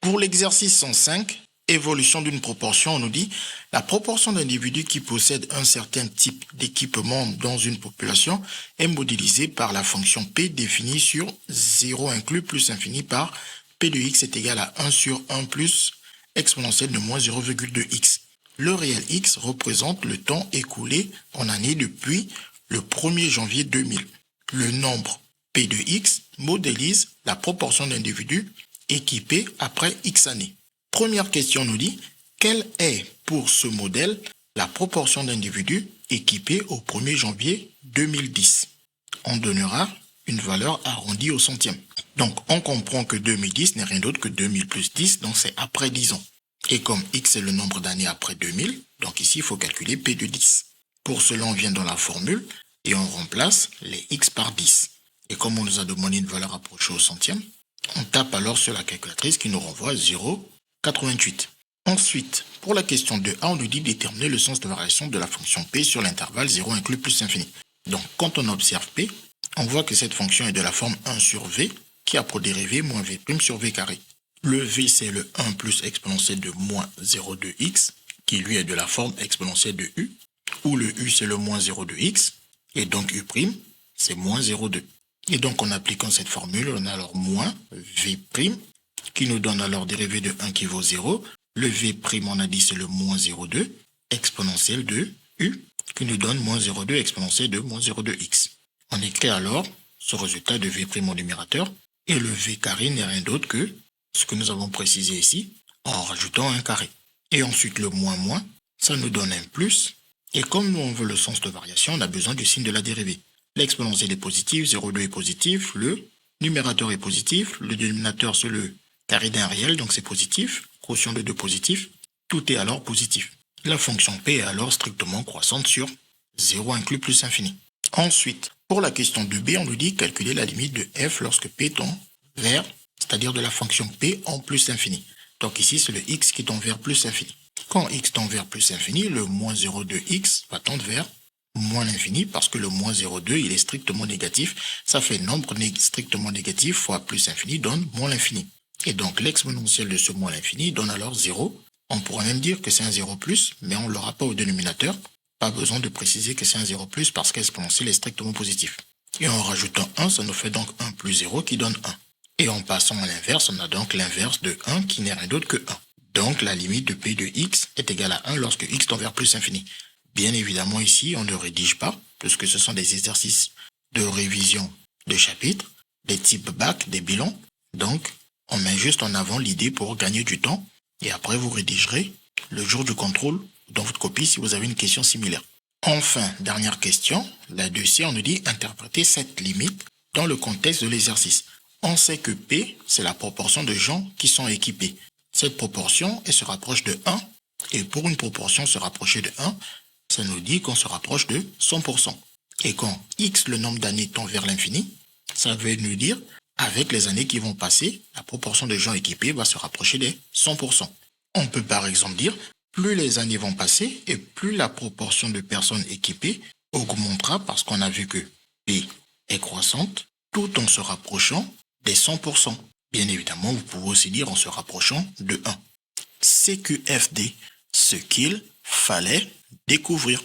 Pour l'exercice 105, évolution d'une proportion, on nous dit la proportion d'individus qui possèdent un certain type d'équipement dans une population est modélisée par la fonction P définie sur 0 inclus plus infini par P de x est égal à 1 sur 1 plus exponentielle de moins 0,2x. Le réel x représente le temps écoulé en année depuis le 1er janvier 2000. Le nombre P de x modélise la proportion d'individus équipés après x années. Première question nous dit, quelle est pour ce modèle la proportion d'individus équipés au 1er janvier 2010? On donnera une valeur arrondie au centième. Donc on comprend que 2010 n'est rien d'autre que 2000 plus 10, donc c'est après 10 ans. Et comme x est le nombre d'années après 2000, donc ici il faut calculer P de 10. Pour cela on vient dans la formule et on remplace les x par 10. Et comme on nous a demandé une valeur approchée au centième, on tape alors sur la calculatrice qui nous renvoie 0,88. Ensuite, pour la question 2a, on nous dit déterminer le sens de variation de la fonction p sur l'intervalle 0 inclus plus infini. Donc, quand on observe p, on voit que cette fonction est de la forme 1 sur v, qui a pour dérivée moins v' sur v carré. Le v, c'est le 1 plus exponentielle de moins 0,2x, qui lui est de la forme exponentielle de u, où le u, c'est le moins 0,2x, et donc u', c'est moins 0,2. Et donc, en appliquant cette formule, on a alors moins v', qui nous donne alors dérivée de 1 qui vaut 0. Le v', on a dit, c'est le moins 0,2 exponentielle de u, qui nous donne moins 0,2 exponentielle de moins 0,2x. On écrit alors ce résultat de v' au numérateur, et le v carré n'est rien d'autre que ce que nous avons précisé ici, en rajoutant un carré. Et ensuite, le moins, ça nous donne un plus, et comme nous on veut le sens de variation, on a besoin du signe de la dérivée. L'exponentielle est positive, 0,2 est positif, le numérateur est positif, le dénominateur c'est le carré d'un réel, donc c'est positif, quotient de 2 positif, tout est alors positif. La fonction P est alors strictement croissante sur 0 inclus plus infini. Ensuite, pour la question 2b, on nous dit calculer la limite de f lorsque P tend vers, c'est-à-dire de la fonction P en plus infini. Donc ici, c'est le x qui tend vers plus infini. Quand x tend vers plus infini, le moins 0,2x va tendre vers moins l'infini parce que le moins 0,2 il est strictement négatif. Ça fait nombre strictement négatif fois plus infini donne moins l'infini. Et donc l'exponentielle de ce moins l'infini donne alors 0. On pourrait même dire que c'est un 0 plus, mais on ne l'aura pas au dénominateur. Pas besoin de préciser que c'est un 0 plus parce que l'exponentielle est strictement positif. Et en rajoutant 1, ça nous fait donc 1 plus 0 qui donne 1. Et en passant à l'inverse, on a donc l'inverse de 1 qui n'est rien d'autre que 1. Donc la limite de P de x est égale à 1 lorsque x tend vers plus infini. Bien évidemment, ici, on ne rédige pas, puisque ce sont des exercices de révision de chapitres, des types bac, des bilans. Donc, on met juste en avant l'idée pour gagner du temps, et après, vous rédigerez le jour du contrôle dans votre copie si vous avez une question similaire. Enfin, dernière question, la 2C, on nous dit interpréter cette limite dans le contexte de l'exercice. On sait que P, c'est la proportion de gens qui sont équipés. Cette proportion, elle se rapproche de 1, et pour une proportion se rapprocher de 1, ça nous dit qu'on se rapproche de 100%. Et quand x, le nombre d'années, tend vers l'infini, ça veut nous dire, avec les années qui vont passer, la proportion de gens équipés va se rapprocher des 100%. On peut par exemple dire, plus les années vont passer et plus la proportion de personnes équipées augmentera parce qu'on a vu que P est croissante tout en se rapprochant des 100%. Bien évidemment, vous pouvez aussi dire en se rapprochant de 1. CQFD, ce qu'il fallait découvrir.